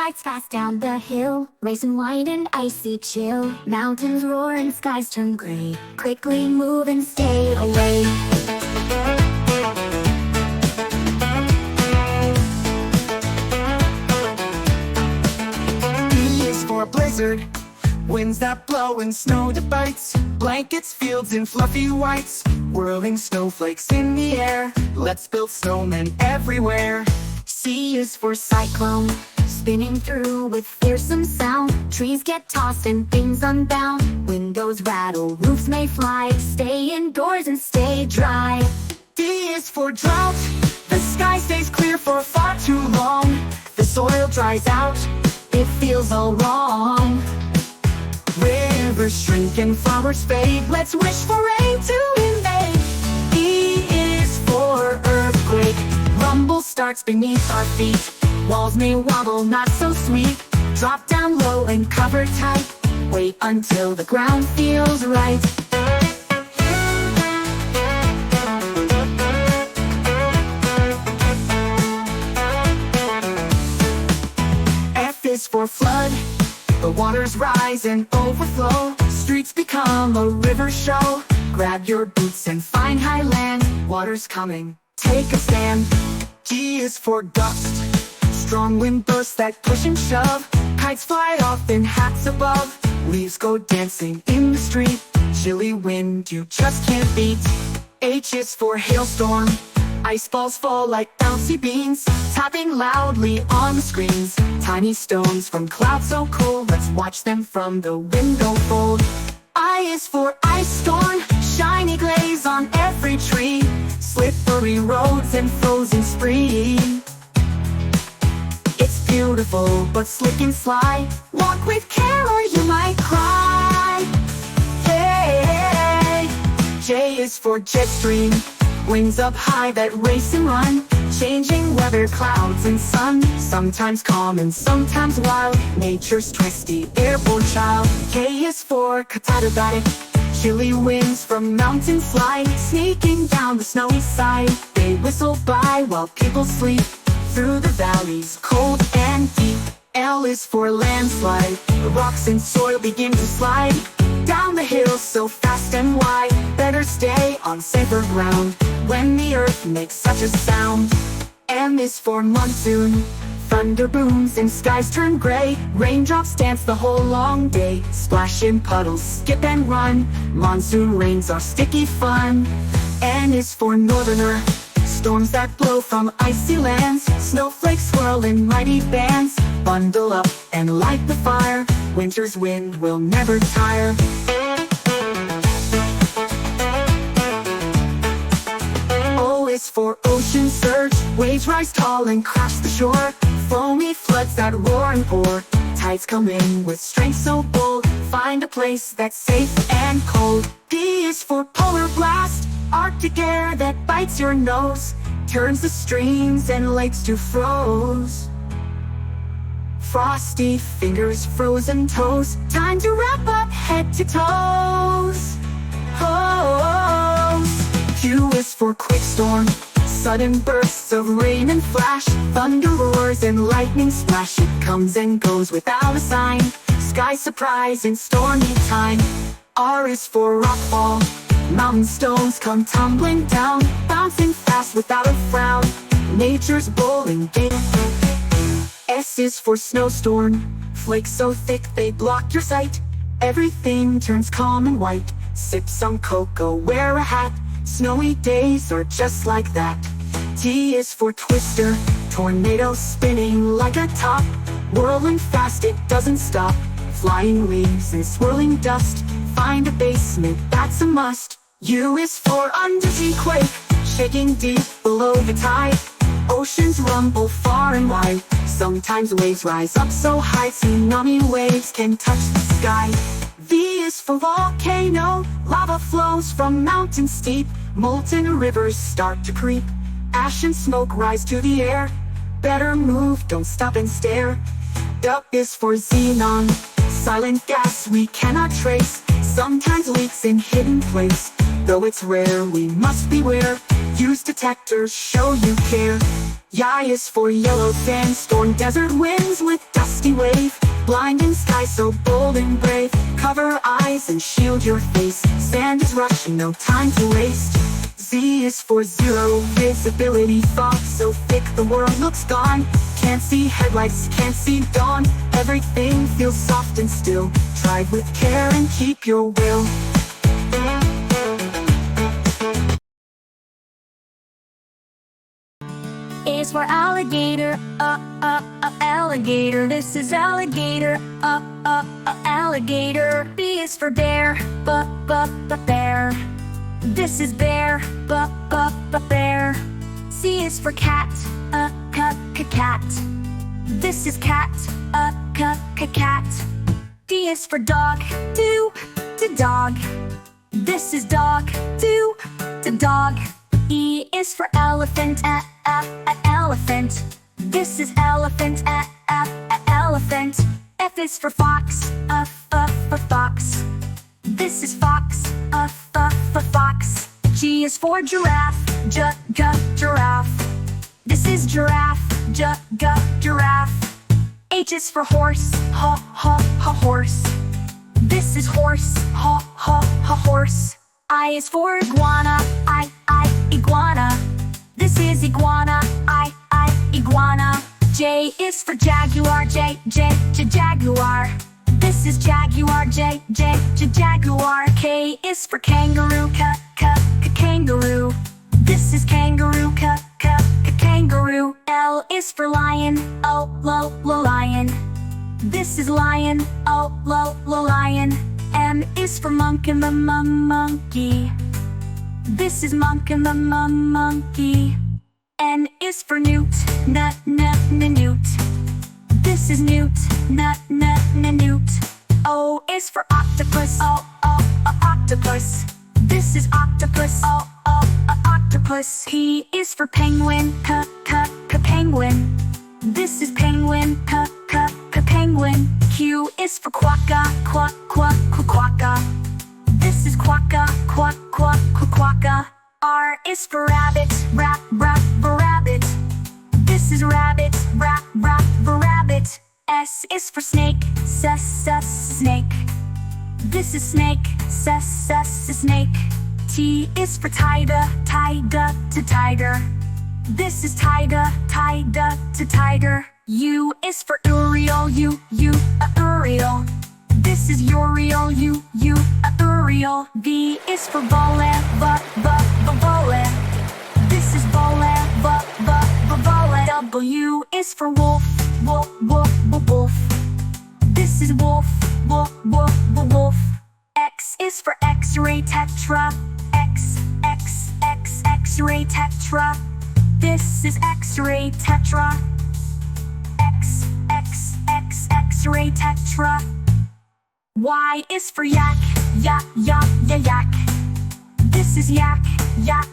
glides fast down the hill, racing wide and icy chill. Mountains roar and skies turn gray. Quickly move and stay away. B is for blizzard, winds that blow and snow that bites. Blankets, fields in fluffy whites, whirling snowflakes in the air. Let's build snowmen everywhere. C is for cyclone, spinning through with fearsome sound. Trees get tossed and things unbound. Windows rattle, roofs may fly. Stay indoors and stay dry. D is for drought, the sky stays clear for far too long. The soil dries out, it feels all wrong. Rivers shrink and flowers fade. Let's wish for rain to invade. E is for earthquake, rumble starts beneath our feet. Walls may wobble, not so sweet. Drop down low and cover tight. Wait until the ground feels right. F is for flood, the waters rise and overflow. Streets become a river show. Grab your boots and find high land. Water's coming, take a stand. G is for gust, strong wind bursts that push and shove. Kites fly off in hats above. Leaves go dancing in the street. Chilly wind you just can't beat. H is for hailstorm, ice balls fall like bouncy beans, tapping loudly on the screens. Tiny stones from clouds so cold, let's watch them from the window fold. I is for ice storm, shiny glaze on every tree. Slippery roads and frozen spree. It's beautiful but slick and sly. Walk with care or you might cry. Hey, J is for jet stream, wings up high that race and run. Changing weather, clouds and sun, sometimes calm and sometimes wild. Nature's twisty airborne child. K is for catarabatic, chilly winds from mountain slide. Sneaking down the snowy side, they whistle by while people sleep. Through the valleys, cold and deep. L is for landslide, the rocks and soil begin to slide. Down the hills so fast and wide, better stay on safer ground when the earth makes such a sound. M is for monsoon, thunder booms and skies turn gray. Raindrops dance the whole long day, splash in puddles, skip and run. Monsoon rains are sticky fun. N is for northerner, storms that blow from icy lands. Snowflakes swirl in mighty bands. Bundle up and light the fire, winter's wind will never tire. O is for ocean surge, waves rise tall and crash the shore. Foamy floods that roar and pour, tides come in with strength so bold. Find a place that's safe and cold. P is for polar blast, Arctic air that bites your nose, turns the streams and lakes to froze. Frosty fingers, frozen toes, time to wrap up head to toes. Q is for quick storm, sudden bursts of rain and flash. Thunder roars and lightning splash, it comes and goes without a sign. Sky surprise in stormy time. R is for rockfall, mountain stones come tumbling down, bouncing fast without a frown. Nature's bowling game. S is for snowstorm, flakes so thick they block your sight. Everything turns calm and white. Sip some cocoa, wear a hat. Snowy days are just like that. T is for twister, tornado spinning like a top. Whirling fast, it doesn't stop. Flying leaves and swirling dust. Find a basement, that's a must. U is for undersea quake, shaking deep below the tide. Oceans rumble far and wide, sometimes waves rise up so high. Tsunami waves can touch the sky. V is for volcano, lava flows from mountains steep. Molten rivers start to creep, ash and smoke rise to the air. Better move, don't stop and stare. W is for xenon, silent gas we cannot trace. Sometimes leaks in hidden place, though it's rare we must beware. Use detectors, show you care. Y is for yellow sandstorm, desert winds with dusty wave. Blinding sky so bold and brave, cover eyes and shield your face. Sand is rushing, no time to waste. Z is for zero visibility, fog so thick the world looks gone. Can't see headlights, can't see dawn, everything feels soft and still. Drive with care and keep your will. A is for alligator, alligator. This is alligator, alligator. B is for bear, bear. This is bear, bear. C is for cat, cat. This is cat, cat. D is for dog, dog. This is dog, dog. E is for elephant, elephant. This is elephant, elephant. F is for fox, fox. This is fox, fox. G is for giraffe, giraffe. This is giraffe, giraffe. H is for horse, horse. This is horse, horse. I is for iguana, iguana. This is iguana, iguana. J is for jaguar, jaguar. This is jaguar, jaguar. K is for kangaroo, kangaroo. This is kangaroo, kangaroo. L is for lion, lion. This is lion, lion. M is for monkey, monkey. This is monkey, monkey. N is for newt, newt. This is newt, newt. O is for octopus, octopus. This is octopus, octopus. P is for penguin, penguin. This is penguin, penguin. Q is for quokka, quokka. This is quokka, quokka. R is for rabbit, rabbit. This is rabbit, rabbit. S is for snake, snake. This is snake, snake. T is for tiger, tiger. This is tiger, tiger. U is for Uriel, Uriel. This is Uriel, Uriel. V is for vole, vole. This is vole, vole. W is for wolf, wolf. This is wolf, wolf. X is for X-ray tetra, X-ray tetra. This is X-ray tetra, X-ray tetra. Y is for yak, yak. This is yak, yak.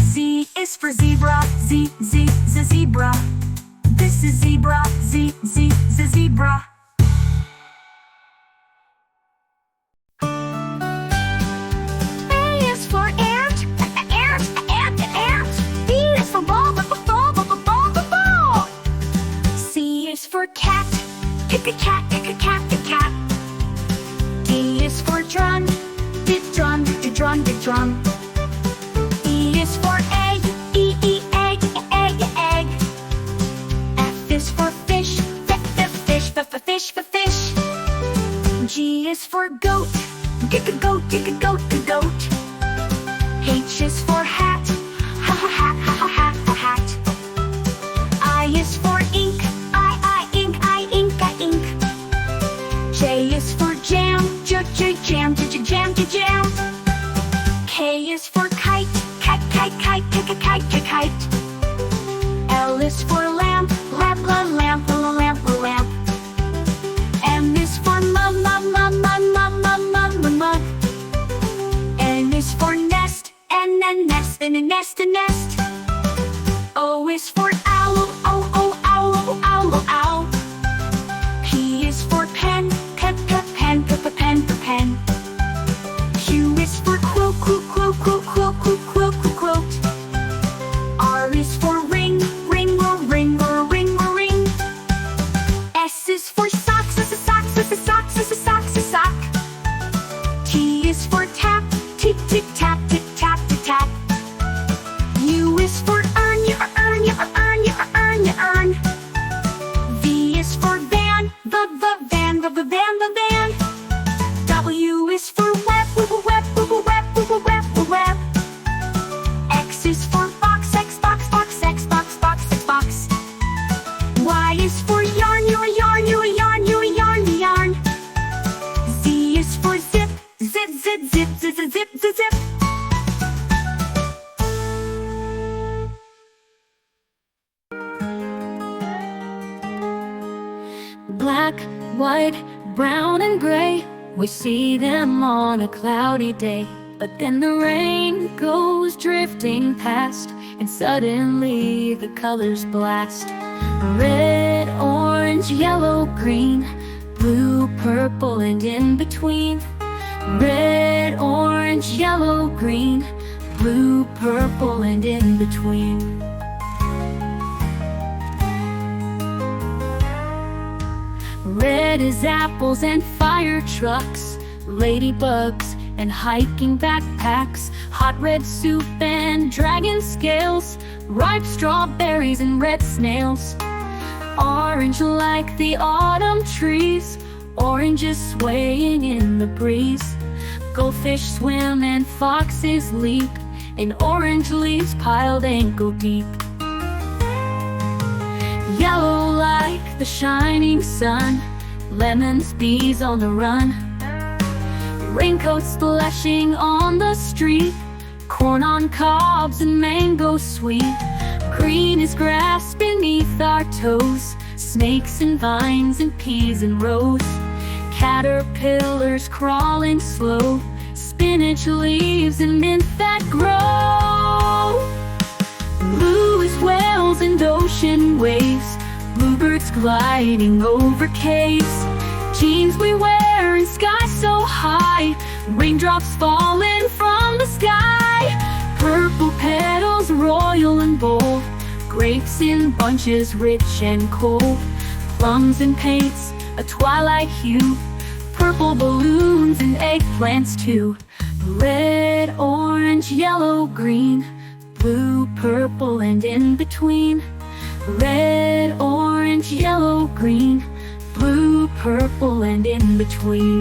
Z is for zebra, zebra. This is zebra, zebra. A is for ant, ant. B is for ball, ball. C is for cat, cat. D is for drum, drum. E is for egg, egg. F is for fish, fish. G is for goat, goat. H is for hat, hat. I is for ink, ink. J is for jam, jam. K is for kite, kite. L is for lamp, lamp. M is for mum. N is for nest, and nest. O is for owl, owl. P is for pen, pen. Q is for quote. R is for ring. black, white, brown, and gray. We see them on a cloudy day. But then the rain goes drifting past, and suddenly the colors blast. Red, orange, yellow, green, blue, purple, and in between. Red, orange, yellow, green, blue, purple, and in between. Red is apples and fire trucks, ladybugs and hiking backpacks, hot red soup and dragon scales, ripe strawberries and red snails. Orange like the autumn trees, oranges swaying in the breeze. Goldfish swim and foxes leap in orange leaves piled ankle deep. Yellow like the shining sun, lemons, bees on the run. Raincoats splashing on the street, corn on cobs and mango sweet. Green is grass beneath our toes, snakes and vines and peas and rose. Caterpillars crawling slow, spinach leaves and mint that grow. Blue is whales and ocean waves, bluebirds gliding over caves. Jeans we wear in sky so high, raindrops falling from the sky. Purple petals royal and bold, grapes in bunches rich and cold. Plums and paints a twilight hue, purple balloons and eggplants too. Red, orange, yellow, green, blue, purple, and in between. Red, orange, yellow, green, blue, purple, and in between.